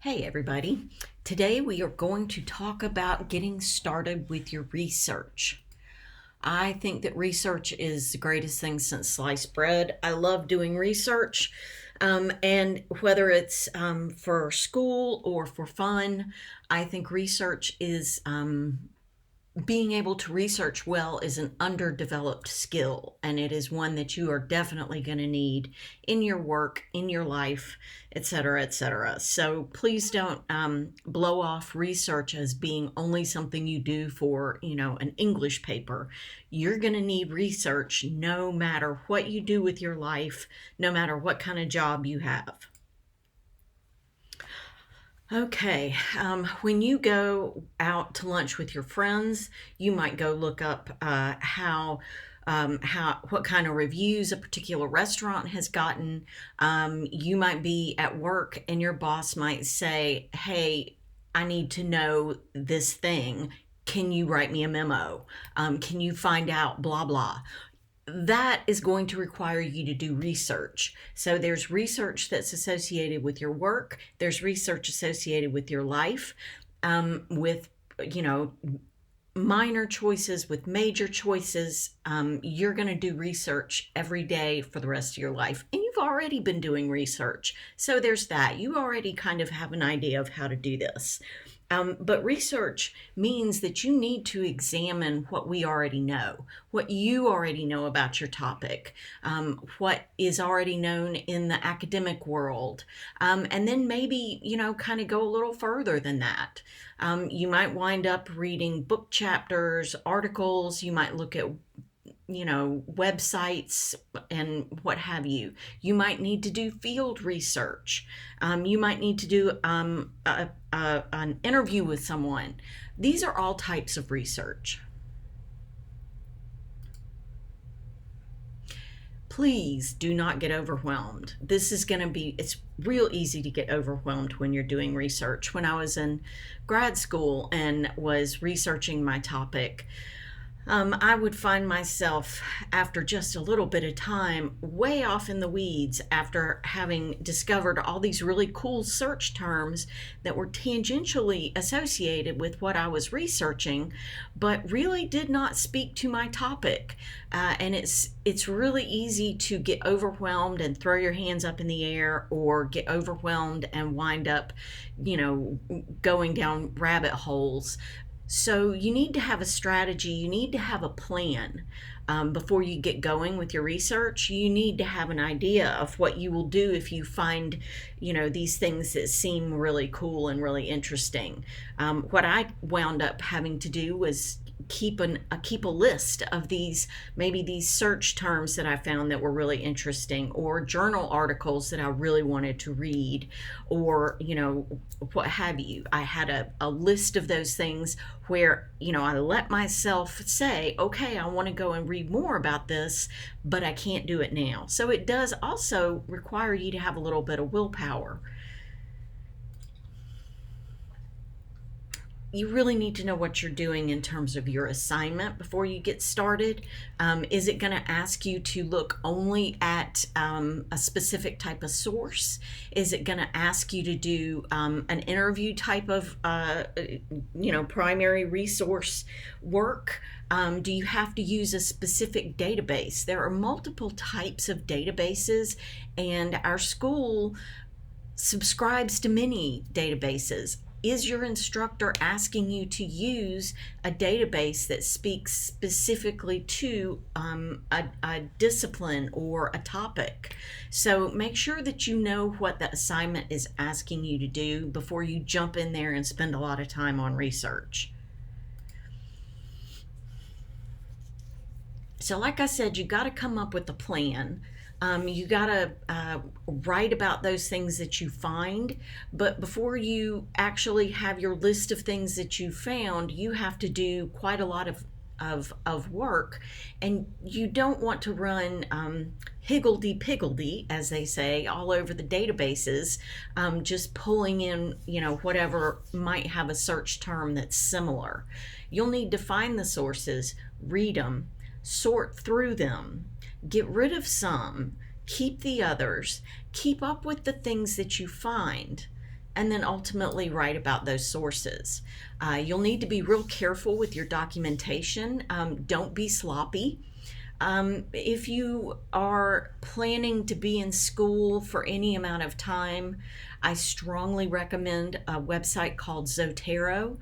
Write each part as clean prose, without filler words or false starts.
Hey everybody, today we are going to talk about getting started with your research. I think that research is the greatest thing since sliced bread. I love doing research, and whether it's for school or for fun, I think research is being able to research well is an underdeveloped skill, and it is one that you are definitely going to need in your work, in your life, etc., etc. So please don't blow off research as being only something you do for, an English paper. You're going to need research no matter what you do with your life, no matter what kind of job you have. Okay, when you go out to lunch with your friends, you might go look up what kind of reviews a particular restaurant has gotten. You might be at work and your boss might say, "Hey, I need to know this thing. Can you write me a memo? Can you find out blah blah?" That is going to require you to do research. So there's research that's associated with your work, there's research associated with your life, with, you know, minor choices, with major choices. You're going to do research every day for the rest of your life. And you've already been doing research. So there's that. You already kind of have an idea of how to do this. But research means that you need to examine what we already know, what you already know about your topic, what is already known in the academic world, and then maybe, kind of go a little further than that. You might wind up reading book chapters, articles, you might look at websites and what have you. You might need to do field research. You might need to do an interview with someone. These are all types of research. Please do not get overwhelmed. It's real easy to get overwhelmed when you're doing research. When I was in grad school and was researching my topic, I would find myself, after just a little bit of time, way off in the weeds after having discovered all these really cool search terms that were tangentially associated with what I was researching, but really did not speak to my topic. And it's really easy to get overwhelmed and throw your hands up in the air, or get overwhelmed and wind up, going down rabbit holes. So you need to have a strategy, you need to have a plan. Before you get going with your research, you need to have an idea of what you will do if you find, these things that seem really cool and really interesting. What I wound up having to do was keep a list of these search terms that I found that were really interesting, or journal articles that I really wanted to read, or what have you. I had a list of those things where I let myself say, okay, I want to go and read more about this, but I can't do it now. So it does also require you to have a little bit of willpower. You really need to know what you're doing in terms of your assignment before you get started. Is it going to ask you to look only at a specific type of source? Is it going to ask you to do an interview type of, primary resource work? Do you have to use a specific database? There are multiple types of databases, and our school subscribes to many databases. Is your instructor asking you to use a database that speaks specifically to a discipline or a topic? So make sure that you know what the assignment is asking you to do before you jump in there and spend a lot of time on research. So like I said, you got to come up with a plan. You got to write about those things that you find, but before you actually have your list of things that you found, you have to do quite a lot of work, and you don't want to run higgledy-piggledy, as they say, all over the databases, just pulling in, whatever might have a search term that's similar. You'll need to find the sources, read them, sort through them, get rid of some, keep the others, keep up with the things that you find. and then ultimately write about those sources. You'll need to be real careful with your documentation. Don't be sloppy. If you are planning to be in school for any amount of time, I strongly recommend a website called Zotero,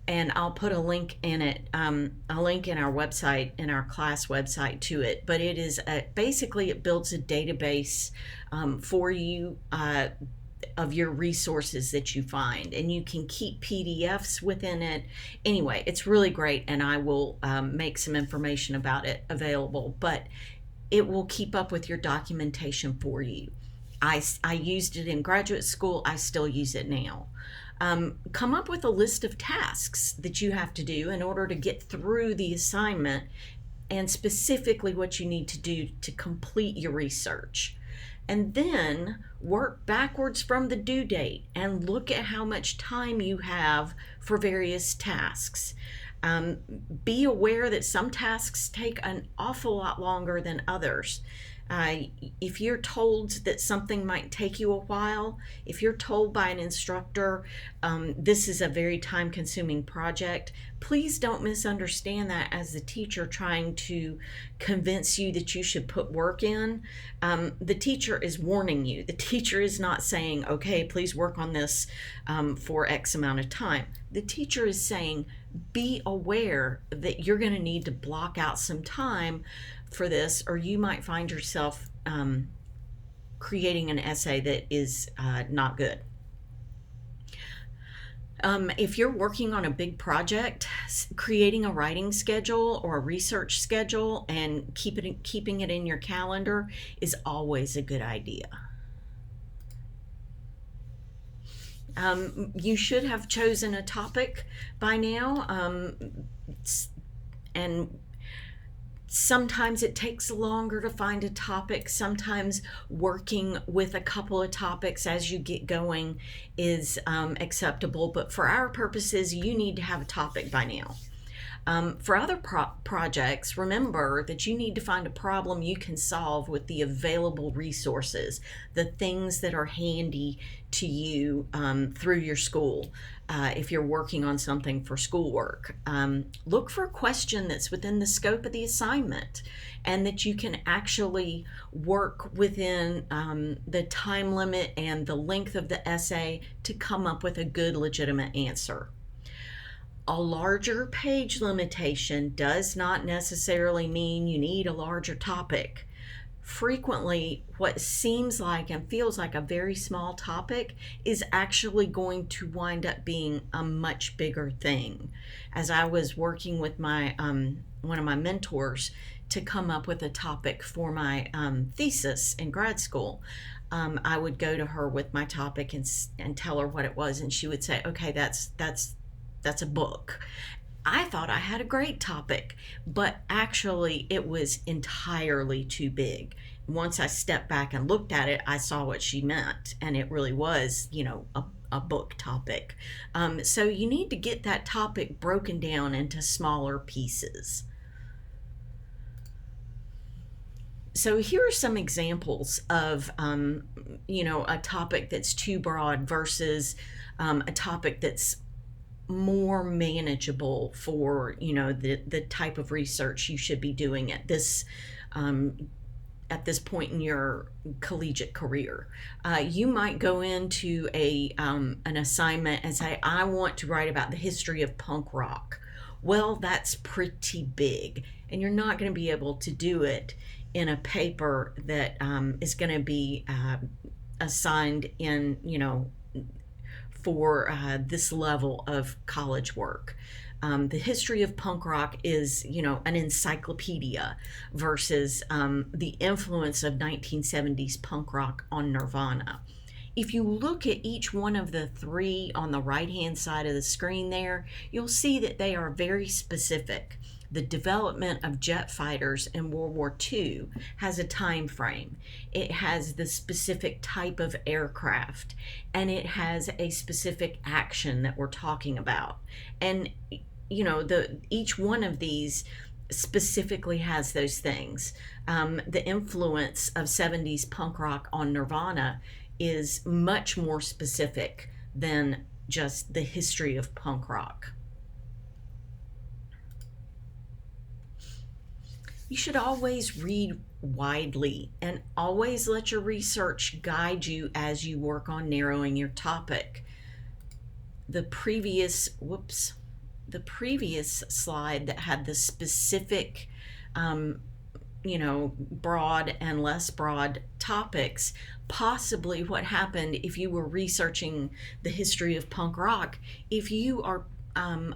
and I'll put a link in it, a link in our website, in our class website to it. But it is basically it builds a database for you of your resources that you find, and you can keep PDFs within it. Anyway, it's really great, and I will make some information about it available, but it will keep up with your documentation for you. I used it in graduate school. I still use it now. Come up with a list of tasks that you have to do in order to get through the assignment, and specifically what you need to do to complete your research. And then work backwards from the due date and look at how much time you have for various tasks. Be aware that some tasks take an awful lot longer than others. If you're told that something might take you a while, if you're told by an instructor this is a very time-consuming project, please don't misunderstand that as the teacher trying to convince you that you should put work in. The teacher is warning you. The teacher is not saying, okay, please work on this for X amount of time. The teacher is saying, be aware that you're going to need to block out some time for this, or you might find yourself creating an essay that is not good. If you're working on a big project, creating a writing schedule or a research schedule and keeping it in your calendar is always a good idea. You should have chosen a topic by now, and sometimes it takes longer to find a topic. Sometimes working with a couple of topics as you get going is acceptable, but for our purposes, you need to have a topic by now. For other projects, remember that you need to find a problem you can solve with the available resources, the things that are handy to you through your school. If you're working on something for schoolwork, look for a question that's within the scope of the assignment and that you can actually work within the time limit and the length of the essay to come up with a good, legitimate answer. A larger page limitation does not necessarily mean you need a larger topic. Frequently, what seems like and feels like a very small topic is actually going to wind up being a much bigger thing. As I was working with my one of my mentors to come up with a topic for my thesis in grad school, I would go to her with my topic and tell her what it was, and she would say, "Okay, that's a book." I thought I had a great topic, but actually it was entirely too big. Once I stepped back and looked at it, I saw what she meant, and it really was, a book topic. So you need to get that topic broken down into smaller pieces. So here are some examples of, a topic that's too broad versus a topic that's more manageable for the type of research you should be doing at this point in your collegiate career. You might go into an assignment and say, I want to write about the history of punk rock. Well, that's pretty big, and you're not going to be able to do it in a paper that is going to be assigned in for this level of college work. The history of punk rock is, an encyclopedia versus the influence of 1970s punk rock on Nirvana. If you look at each one of the three on the right-hand side of the screen there, you'll see that they are very specific. The development of jet fighters in World War II has a time frame. It has the specific type of aircraft, and it has a specific action that we're talking about. And each one of these specifically has those things. The influence of 70s punk rock on Nirvana is much more specific than just the history of punk rock. You should always read widely and always let your research guide you as you work on narrowing your topic. The previous slide that had the specific broad and less broad topics, possibly what happened if you were researching the history of punk rock, if you are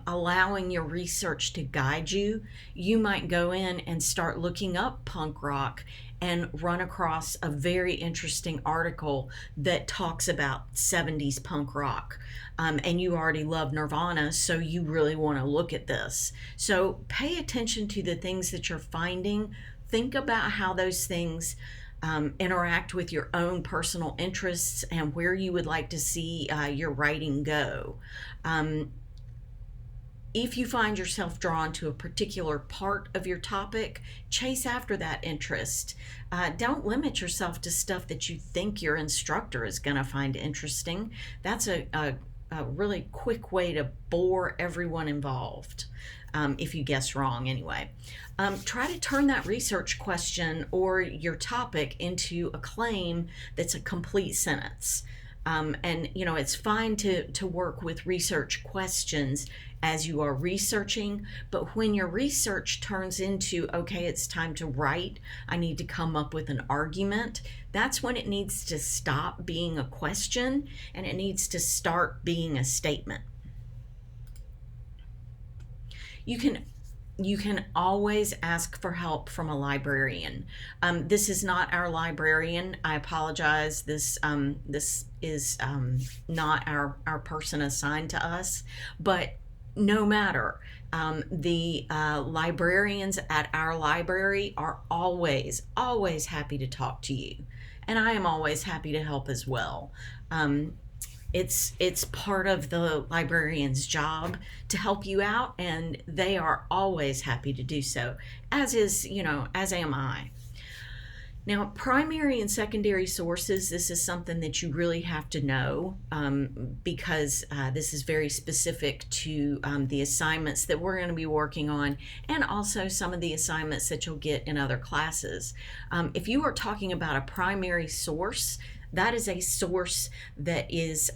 allowing your research to guide you, you might go in and start looking up punk rock and run across a very interesting article that talks about 70s punk rock. And you already love Nirvana, so you really want to look at this. So pay attention to the things that you're finding. Think about how those things interact with your own personal interests and where you would like to see your writing go. If you find yourself drawn to a particular part of your topic, chase after that interest. Don't limit yourself to stuff that you think your instructor is going to find interesting. That's a really quick way to bore everyone involved, if you guess wrong anyway. Try to turn that research question or your topic into a claim that's a complete sentence. And it's fine to work with research questions as you are researching, but when your research turns into, okay, it's time to write, I need to come up with an argument, that's when it needs to stop being a question and it needs to start being a statement. You can always ask for help from a librarian. This is not our librarian. I apologize. This is not our person assigned to us. But no matter, the librarians at our library are always happy to talk to you. And I am always happy to help as well. It's part of the librarian's job to help you out, and they are always happy to do so, as am I. Now, primary and secondary sources, this is something that you really have to know because this is very specific to the assignments that we're going to be working on, and also some of the assignments that you'll get in other classes. If you are talking about a primary source, that is a source that is,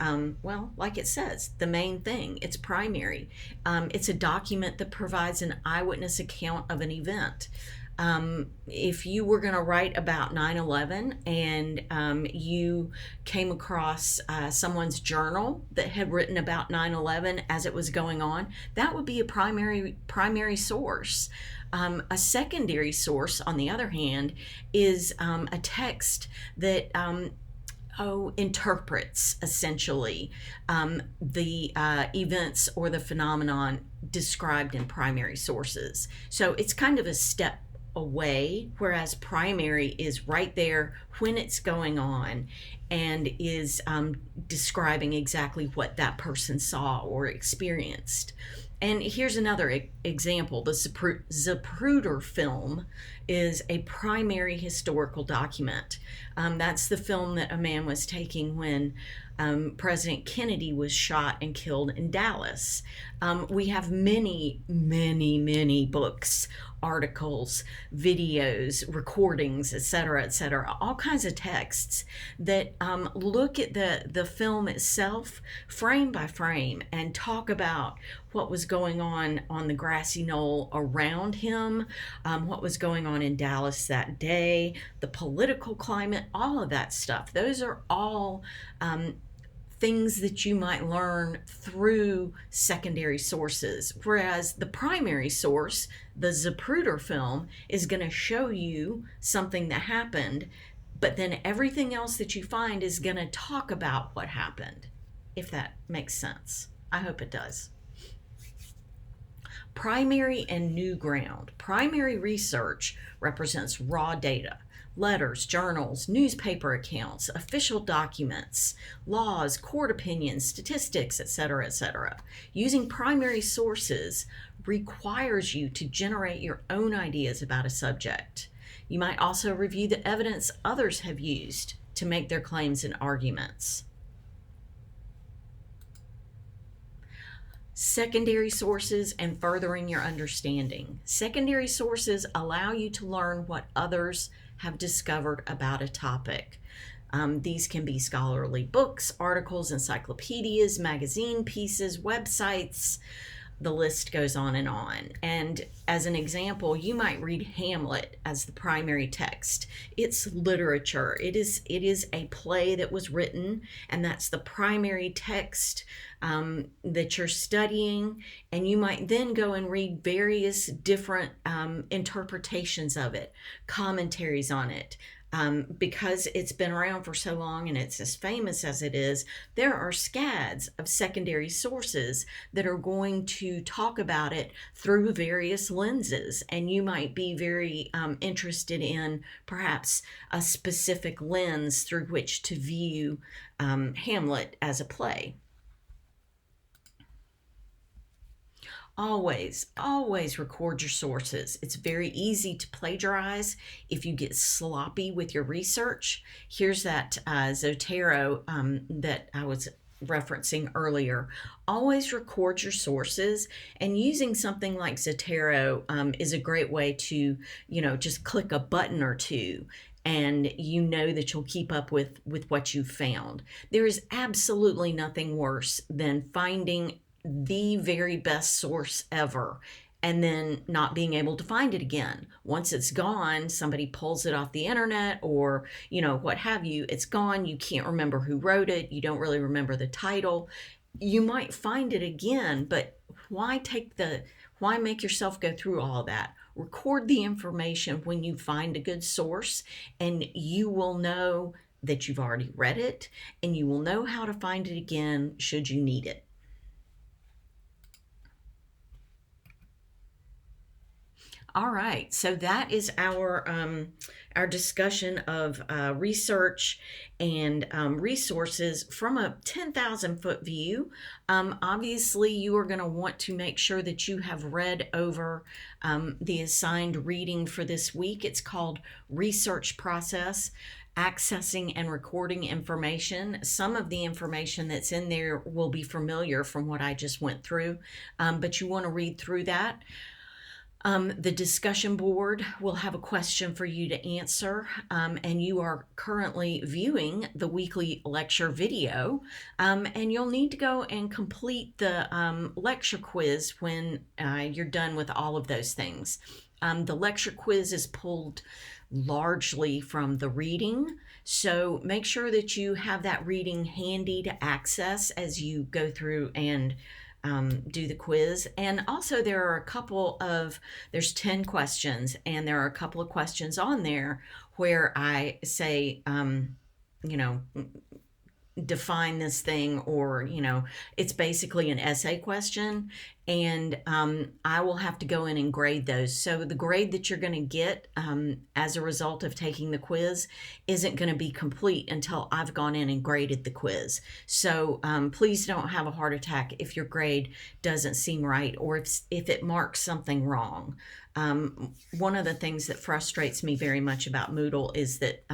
like it says, the main thing. It's primary. It's a document that provides an eyewitness account of an event. If you were going to write about 9/11 and you came across someone's journal that had written about 9/11 as it was going on, that would be a primary source. A secondary source, on the other hand, is a text that interprets essentially the events or the phenomenon described in primary sources. So it's kind of a step away, whereas primary is right there when it's going on and is describing exactly what that person saw or experienced. And here's another example. The Zapruder film is a primary historical document. That's the film that a man was taking when President Kennedy was shot and killed in Dallas. We have many books, articles, videos, recordings, etc., all kinds of texts that look at the film itself frame by frame and talk about what was going on the grassy knoll around him, what was going on in Dallas that day, the political climate, all of that stuff. Those are all things that you might learn through secondary sources, whereas the primary source, the Zapruder film, is going to show you something that happened, but then everything else that you find is going to talk about what happened, if that makes sense. I hope it does. Primary and new ground. Primary research represents raw data. Letters, journals, newspaper accounts, official documents, laws, court opinions, statistics, etc. Using primary sources requires you to generate your own ideas about a subject. You might also review the evidence others have used to make their claims and arguments. Secondary sources and furthering your understanding. Secondary sources allow you to learn what others have discovered about a topic. These can be scholarly books, articles, encyclopedias, magazine pieces, websites. The list goes on. And as an example, you might read Hamlet as the primary text. It's literature. It is a play that was written, and that's the primary text that you're studying. And you might then go and read various different interpretations of it, commentaries on it. Because it's been around for so long and it's as famous as it is, there are scads of secondary sources that are going to talk about it through various lenses. And you might be very interested in perhaps a specific lens through which to view Hamlet as a play. Always record your sources. It's very easy to plagiarize if you get sloppy with your research. Here's that Zotero that I was referencing earlier. Always record your sources, and using something like Zotero is a great way to, just click a button or two and you know that you'll keep up with what you've found. There is absolutely nothing worse than finding the very best source ever and then not being able to find it again. Once it's gone, somebody pulls it off the internet or, what have you, it's gone. You can't remember who wrote it. You don't really remember the title. You might find it again, but why make yourself go through all of that? Record the information when you find a good source, and you will know that you've already read it, and you will know how to find it again should you need it. All right, so that is our discussion of research and resources from a 10,000-foot view. Obviously, you are going to want to make sure that you have read over the assigned reading for this week. It's called Research Process, Accessing and Recording Information. Some of the information that's in there will be familiar from what I just went through, but you want to read through that. The discussion board will have a question for you to answer, and you are currently viewing the weekly lecture video, and you'll need to go and complete the lecture quiz when you're done with all of those things. The lecture quiz is pulled largely from the reading, so make sure that you have that reading handy to access as you go through and do the quiz. And also there's 10 questions, and there are a couple of questions on there where I say, define this thing, or it's basically an essay question, and I will have to go in and grade those. So the grade that you're going to get as a result of taking the quiz isn't going to be complete until I've gone in and graded the quiz. So please don't have a heart attack if your grade doesn't seem right, or if it marks something wrong. One of the things that frustrates me very much about Moodle is that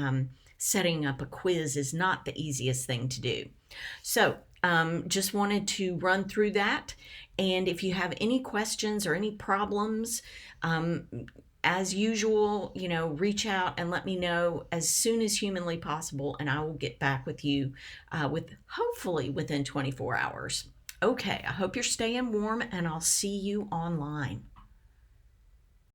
setting up a quiz is not the easiest thing to do. So just wanted to run through that. And if you have any questions or any problems, as usual, reach out and let me know as soon as humanly possible, and I will get back with you hopefully within 24 hours. Okay, I hope you're staying warm, and I'll see you online.